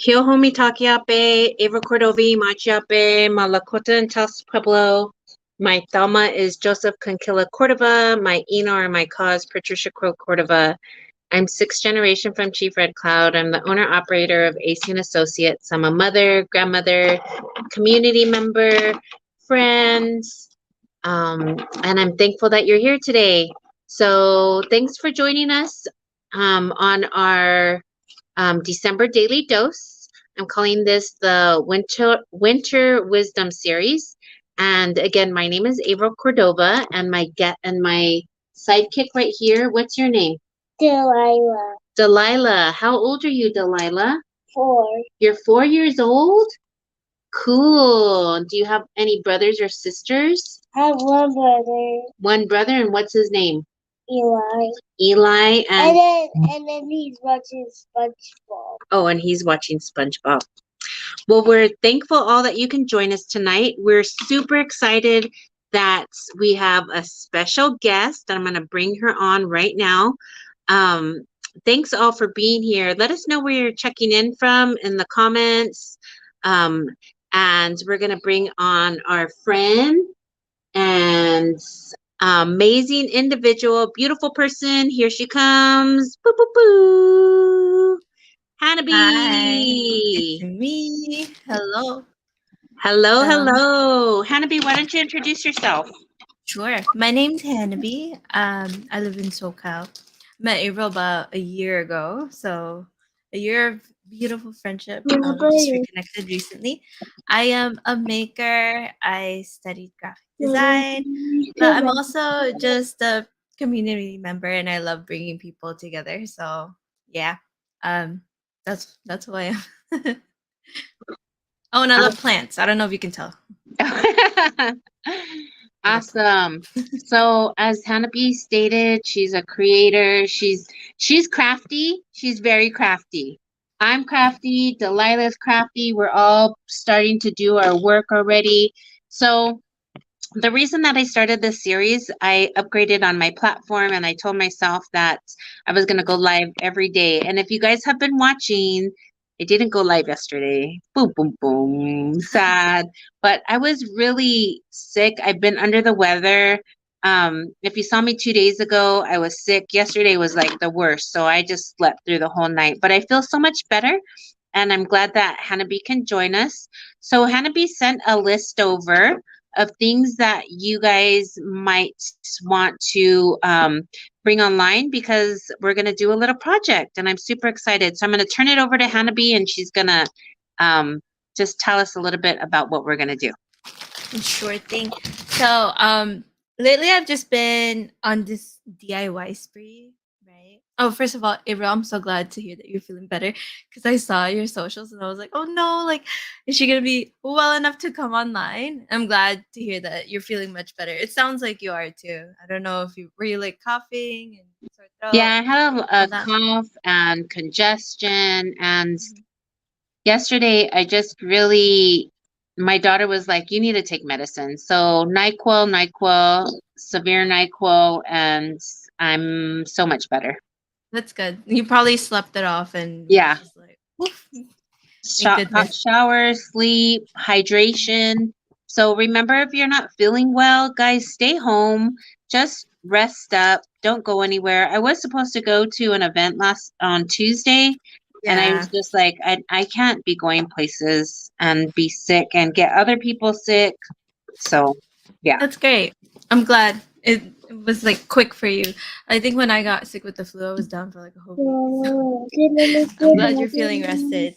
Hiohomi Takiape, Ava Cordovi, Machiape, Malakota and Tas Pueblo. My Thelma is Joseph Conquilla Cordova. My Eno or my cause, Patricia Crow Cordova. I'm sixth generation from Chief Red Cloud. I'm the owner operator of AC and Associates. I'm a mother, grandmother, community member, friends, and I'm thankful that you're here today. So thanks for joining us on our December Daily Dose. I'm calling this the Winter Wisdom Series. And again, my name is April Cordova, and my sidekick right here. What's your name? Delilah. Delilah. How old are you, Delilah? 4. You're 4 years old? Cool. Do you have any brothers or sisters? I have one brother, One brother, and what's his name? Eli. Eli, And then he's watching SpongeBob. oh, and he's watching SpongeBob. Well, we're thankful all that you can join us tonight. We're super excited that we have a special guest. I'm going to bring her on right now. Um, Thanks all for being here. Let us know where you're checking in from in the comments. Um, and we're going to bring on our friend and amazing individual, beautiful person. Here she comes. Boo, boo, boo. Hi, it's Hanabee. me. Hello. Hello, Um, hello. Hanabee, why don't you introduce yourself? sure. My name's Hanabee. I live in SoCal. Met April about a year ago, so a year of beautiful friendship. Just reconnected recently. I am a maker. I studied graphic design, but I'm also just a community member, and I love bringing people together. So yeah, um, that's who I am. Oh, and I love plants. I don't know if you can tell. I love plants. Awesome. So as Hanabee stated, she's a creator. She's crafty. She's very crafty. I'm crafty. Delilah's crafty. We're all starting to do our work already. So the reason that I started this series, I upgraded on my platform and I told myself that I was going to go live every day. And if you guys have been watching, I didn't go live yesterday. Boom, boom, boom. Sad. But I was really sick. I've been under the weather. If you saw me 2 days ago, I was sick. Yesterday was like the worst. So I just slept through the whole night. But I feel so much better. And I'm glad that Hanabee can join us. So Hanabee sent a list over of things that you guys might want to bring online because we're going to do a little project and I'm super excited. So I'm going to turn it over to Hanabee and she's going to just tell us a little bit about what we're going to do. Sure thing. So, lately I've just been on this DIY spree, right? Oh, first of all, April, I'm so glad to hear that you're feeling better because I saw your socials and I was like, oh no, like, is she gonna be well enough to come online? I'm glad to hear that you're feeling much better. It sounds like you are too. I don't know if you were you like coughing and sore throat, Yeah, I have all a that. cough and congestion and yesterday I just really my daughter was like, you need to take medicine. So NyQuil, severe NyQuil, and I'm so much better. That's good. You probably slept it off and you're Yeah. just like, "Oof." Thank Hot goodness. shower, sleep, hydration. So remember, if you're not feeling well, guys, stay home. Just rest up. Don't go anywhere. I was supposed to go to an event last on Tuesday, and I Yeah. was just like, I can't be going places and be sick and get other people sick. So, yeah. That's great. I'm glad it was like quick for you. I think when I got sick with the flu, I was down for like a whole week. So I'm glad you're feeling rested.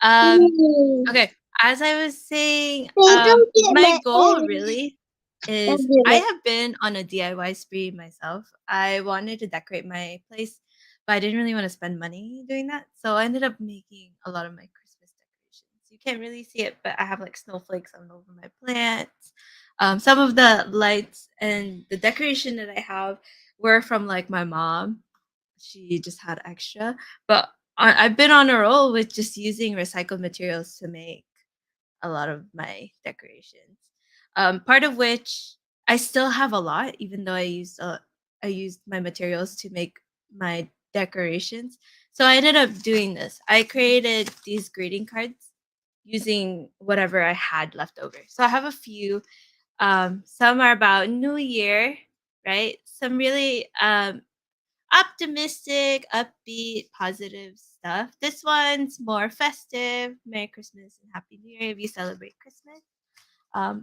Okay. As I was saying, my goal really is I have been on a DIY spree myself. I wanted to decorate my place, but I didn't really want to spend money doing that. So I ended up making a lot of my Christmas decorations. You can't really see it, but I have like snowflakes all over my plants. Some of the lights and the decoration that I have were from like my mom. She just had extra, but I've been on a roll with just using recycled materials to make a lot of my decorations. Part of which I still have a lot, even though I used my materials to make my decorations. So I ended up doing this. I created these greeting cards using whatever I had left over. So I have a few. Some are about New Year, right? Some really optimistic, upbeat, positive stuff. This one's more festive. Merry Christmas and Happy New Year if you celebrate Christmas.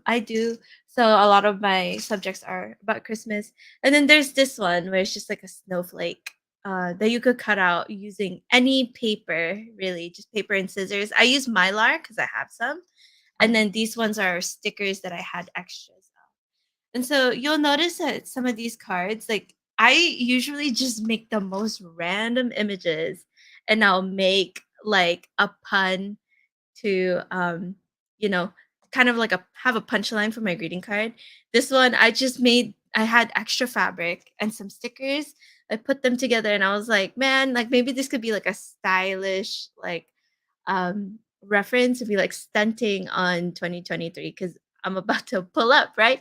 I do. So a lot of my subjects are about Christmas. And then there's this one where it's just like a snowflake that you could cut out using any paper, really, just paper and scissors. I use Mylar because I have some. And then these ones are stickers that I had extras of. And so you'll notice that some of these cards, like I usually just make the most random images and I'll make like a pun to you know, kind of like a have a punchline for my greeting card. This one I had extra fabric and some stickers. I put them together and I was like, man, like maybe this could be like a stylish like reference to be like stunting on 2023 because I'm about to pull up, right?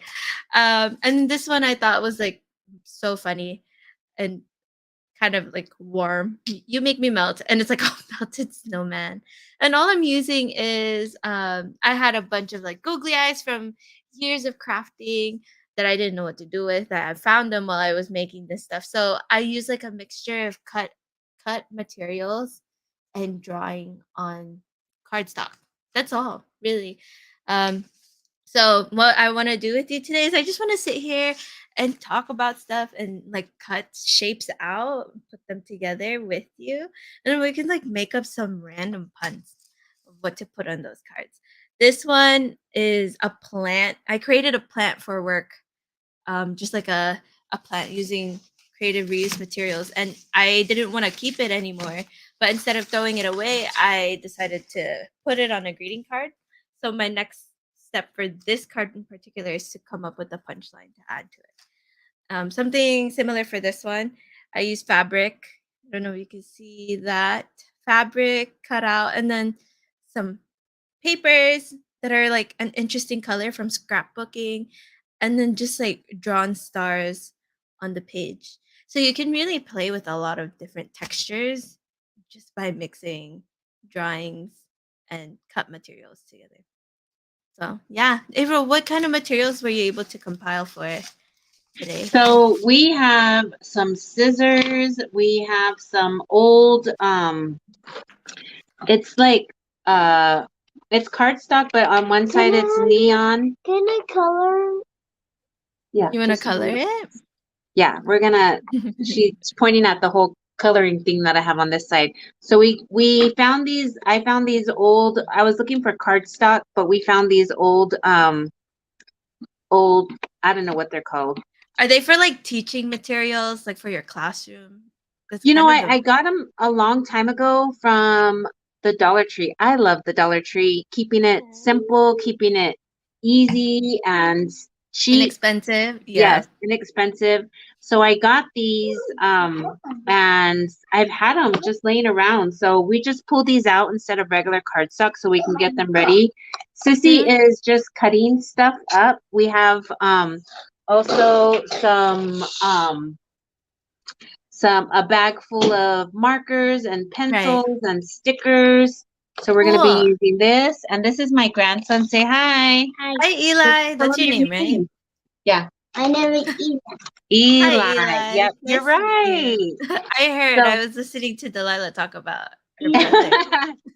And this one I thought was like so funny and kind of like warm. You make me melt, and it's like a melted snowman. And all I'm using is I had a bunch of like googly eyes from years of crafting that I didn't know what to do with. That I found them while I was making this stuff. So I use like a mixture of cut materials and drawing on cardstock. That's all, really. Um, so what I want to do with you today is I just want to sit here and talk about stuff and like cut shapes out, put them together with you, and we can like make up some random puns of what to put on those cards. This one is a plant. I created a plant for work, just like a plant using creative reuse materials, and I didn't want to keep it anymore. But instead of throwing it away, I decided to put it on a greeting card. So my next step for this card in particular is to come up with a punchline to add to it. Something similar for this one. I use fabric. I don't know if you can see that fabric cut out, and then some papers that are like an interesting color from scrapbooking, and then just like drawn stars on the page. So you can really play with a lot of different textures just by mixing drawings and cut materials together. So yeah, April, what kind of materials were you able to compile for today? So we have some scissors. We have some old it's like uh it's cardstock, but on one side it's neon. Can I color? Yeah, You want to just a color minute. it? Yeah, we're gonna she's pointing at the whole coloring thing that I have on this side. So we found these I found these old I was looking for cardstock, but we found these old I don't know what they're called. Are they for like teaching materials, like for your classroom? That's You know, kind of the I got them a long time ago from the Dollar Tree. I love the Dollar Tree, keeping it simple, keeping it easy and cheap. inexpensive. Yeah. Yes, inexpensive. So I got these, and I've had them just laying around. So we just pull these out instead of regular cardstock so we can get them ready. Sissy Mhm. is just cutting stuff up. We have also a bag full of markers and Right. pencils and stickers. So we're gonna be Cool. using this. And this is my grandson. Say hi. Hi. Hi, Eli. Tell That's him your your name, right? name. Yeah. I never eat Hi, Eli. Eli. Yep, you're Nice to meet you. right. I heard. So I was listening to Delilah talk about her brother.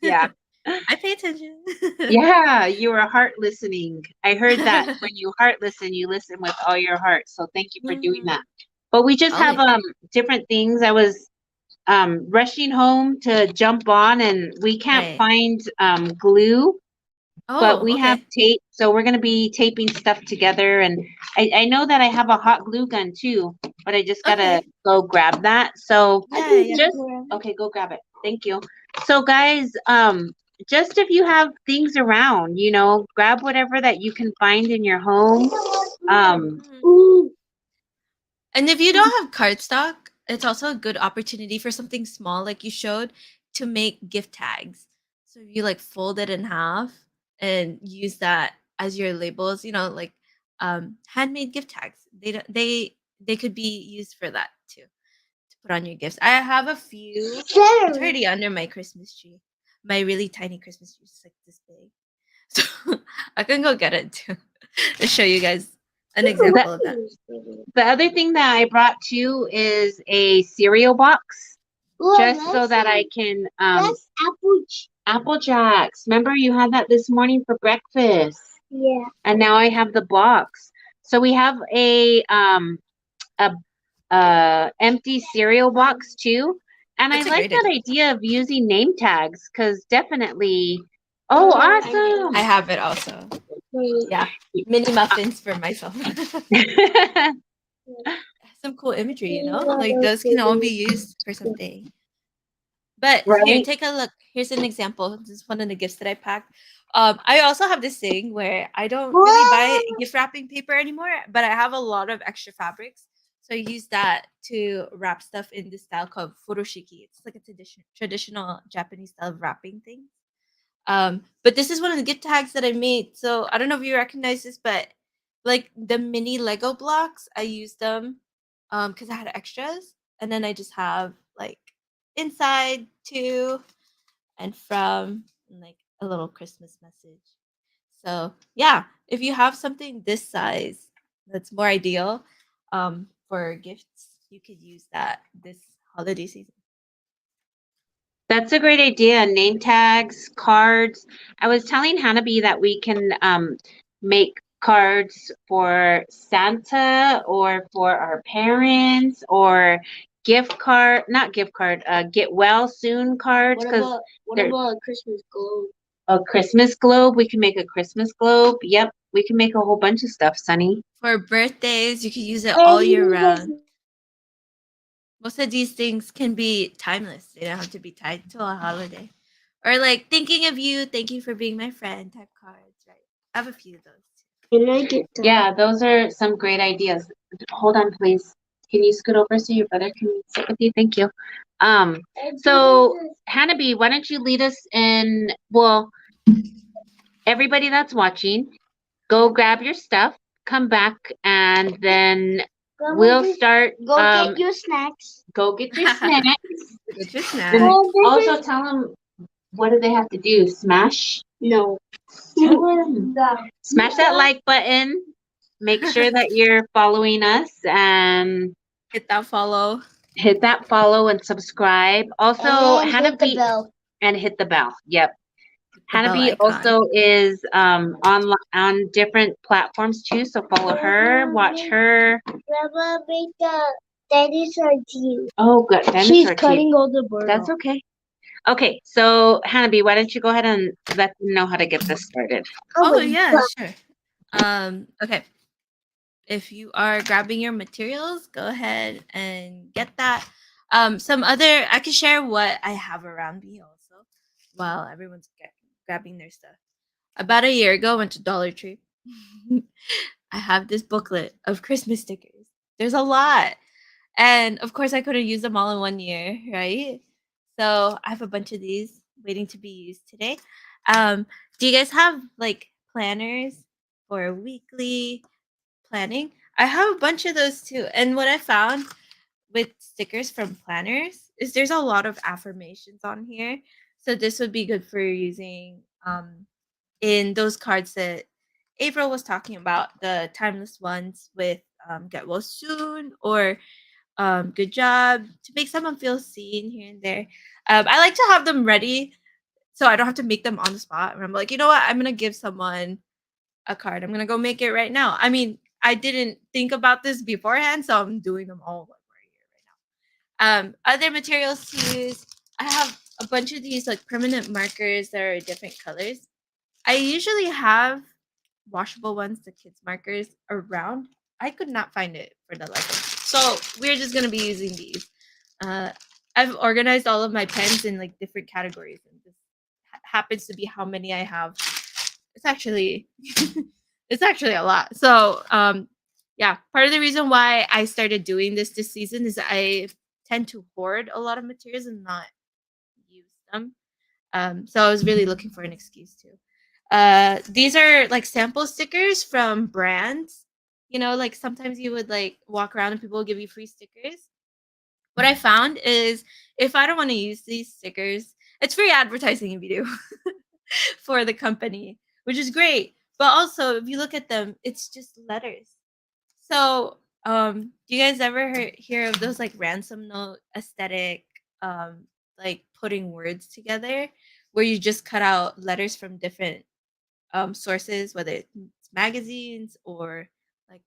yeah. I pay attention. Yeah, you were heart listening. I heard that when you heart listen, you listen with all your heart. So thank you for doing that. Mhm. But we just have Always. different things. I was rushing home to jump on and we can't Right. find glue, but Oh, we have okay. tape. So we're going to be taping stuff together. And I know that I have a hot glue gun too, but I just got to Okay. go grab that. So Yeah, yeah. just, okay, go grab it. Thank you. So guys, just if you have things around, grab whatever that you can find in your home. Mhm. Ooh. And if you don't have cardstock, it's also a good opportunity for something small, like you showed, to make gift tags. So if you like fold it in half and use that as your labels, like handmade gift tags. They don't- they could be used for that too, to put on your gifts. I have a few. It's Sure. already under my Christmas tree. My really tiny Christmas tree is like this big. So I can go get it too and show you guys an example of that. The other thing that I brought too is a cereal box, Well, just so that I can that's Apple Jacks. Remember you had that this morning for breakfast, Yeah. and now I have the box. So we have a empty cereal box too, and That's I a like great that idea. idea of using name tags because definitely. Oh, awesome! I have it also. Yeah, mini muffins for myself. Some cool imagery, you know? Like those can all be used for something. But here, Right? take a look. Here's an example. This is one of the gifts that I packed. I also have this thing where I don't really buy gift wrapping paper anymore, but I have a lot of extra fabrics. So I use that to wrap stuff in this style called furoshiki. It's like a traditional Japanese style of wrapping things. But this is one of the gift tags that I made. So I don't know if you recognize this, but like the mini Lego blocks, I used them because I had extras, and then I just have like inside to and from and like a little Christmas message. So yeah, if you have something this size that's more ideal for gifts, you could use that this holiday season. That's a great idea. Name tags, cards. I was telling Hanabee that we can make cards for Santa or for our parents or gift card, not gift card, get well soon cards because What about a Christmas globe? a Christmas globe. We can make a Christmas globe. Yep, we can make a whole bunch of stuff, Sunny. For birthdays, you can use it all year round. Most of these things can be timeless. They don't have to be tied to a holiday. Or like thinking of you, thank you for being my friend type cards, right? I have a few of those. Can I get that? Yeah, those are some great ideas. Hold on, please. Can you scoot over so your brother can sit with you? Thank you. So Hanabee, why don't you lead us in? Well, everybody that's watching, go grab your stuff, come back, and then we'll start. Go get your snacks. Go get your snacks. Get your And snack. also tell them what do they have to do? Smash. No. Smash that like button. Make sure that you're following us and Hit that follow. hit that follow and subscribe. Also, And hit the Hanabee bell. and hit the bell. Yep. The bell Hanabee icon. also is on different platforms too. So follow her, watch her. Grandma made the dinosaur teeth. Oh, good. Dinosaur She's teeth. cutting all the birds. That's okay. Okay, so Hanabee, why don't you go ahead and let them know how to get this started? Oh yeah, sure. Okay. If you are grabbing your materials, go ahead and get that. Some other I can share what I have around me also while everyone's grabbing their stuff. About a year ago, I went to Dollar Tree. I have this booklet of Christmas stickers. There's a lot. And of course, I couldn't use them all in 1 year, right? So I have a bunch of these waiting to be used today. Do you guys have like planners for weekly planning? I have a bunch of those too. And what I found with stickers from planners is there's a lot of affirmations on here. So this would be good for using in those cards that April was talking about, the timeless ones with get well soon or good job, to make someone feel seen here and there. I like to have them ready so I don't have to make them on the spot. And I'm like, you know what? I'm going to give someone a card. I'm going to go make it right now. I mean, I didn't think about this beforehand, so I'm doing them all right here right now. Other materials to use, I have a bunch of these like permanent markers that are different colors. I usually have washable ones, the kids markers around. I could not find it for the Lego. So we're just gonna be using these. I've organized all of my pens in like different categories, and this happens to be how many I have. It's actually it's actually a lot. So yeah, part of the reason why I started doing this season is I tend to hoard a lot of materials and not use them. So I was really looking for an excuse to. These are like sample stickers from brands. You know, like sometimes you would like walk around and people will give you free stickers. What I found is if I don't want to use these stickers, it's free advertising if you do for the company, which is great. But also, if you look at them, it's just letters. So, do you guys ever hear of those like ransom note aesthetic, like putting words together, where you just cut out letters from different sources, whether it's magazines or like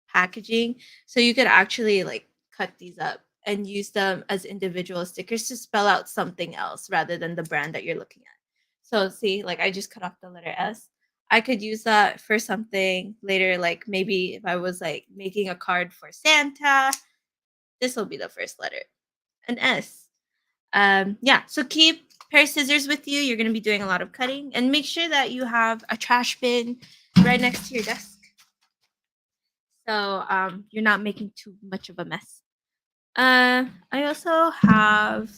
packaging. So you could actually like cut these up and use them as individual stickers to spell out something else rather than the brand that you're looking at. So see, like I just cut off the letter S. I could use that for something later, like maybe if I was like making a card for Santa, this will be the first letter, an S. Yeah, so keep pair of scissors with you. You're going to be doing a lot of cutting, and make sure that you have a trash bin right next to your desk, so you're not making too much of a mess. I also have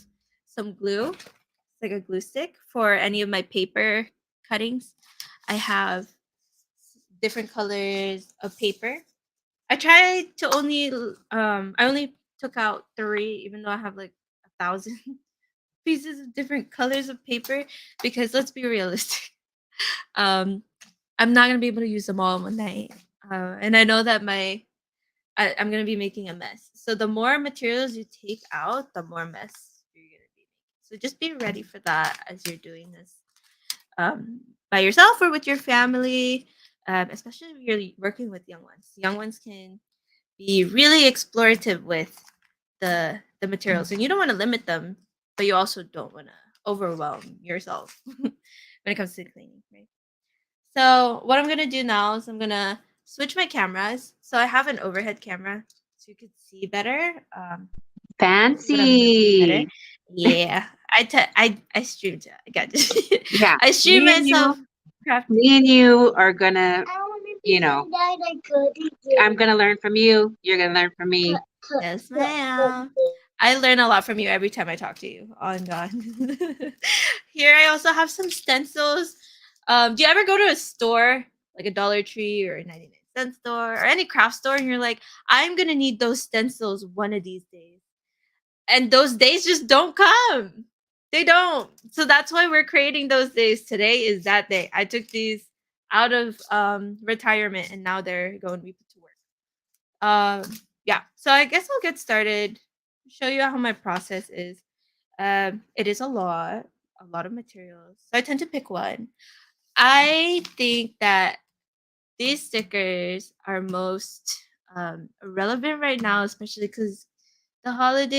some glue. It's like a glue stick for any of my paper cuttings. I have different colors of paper. I tried to I only took out 3, even though I have like 1,000 pieces of different colors of paper, because let's be realistic. Um, I'm not gonna be able to use them all in one night, and I know that I'm gonna be making a mess. So the more materials you take out, the more mess you're gonna be making. So just be ready for that as you're doing this by yourself or with your family, especially if you're working with young ones. Young ones can be really explorative with the materials, and you don't want to limit them, but you also don't want to overwhelm yourself when it comes to cleaning, right? So what I'm gonna do now is I'm gonna switch my cameras. So I have an overhead camera, so you could see better. See what I'm looking better. Fancy. Yeah, I streamed. I got this. Yeah. I stream Me and myself you, crafting. me and you are gonna, I want to be you know, that I could. I'm gonna learn from you. You're gonna learn from me. Yes, ma'am. I learn a lot from you every time I talk to you. On God. Here I also have some stencils. Do you ever go to a store like a Dollar Tree or a 99-cent store or any craft store and you're like, I'm gonna need those stencils one of these days, and those days just don't come. They don't. So that's why we're creating those days. Today is that day. I took these out of retirement and now they're going to be put to work. Yeah, so I guess I'll get started, show you how my process is. It is a lot of materials, so I tend to pick one. I think that these stickers are most relevant right now, especially because the holiday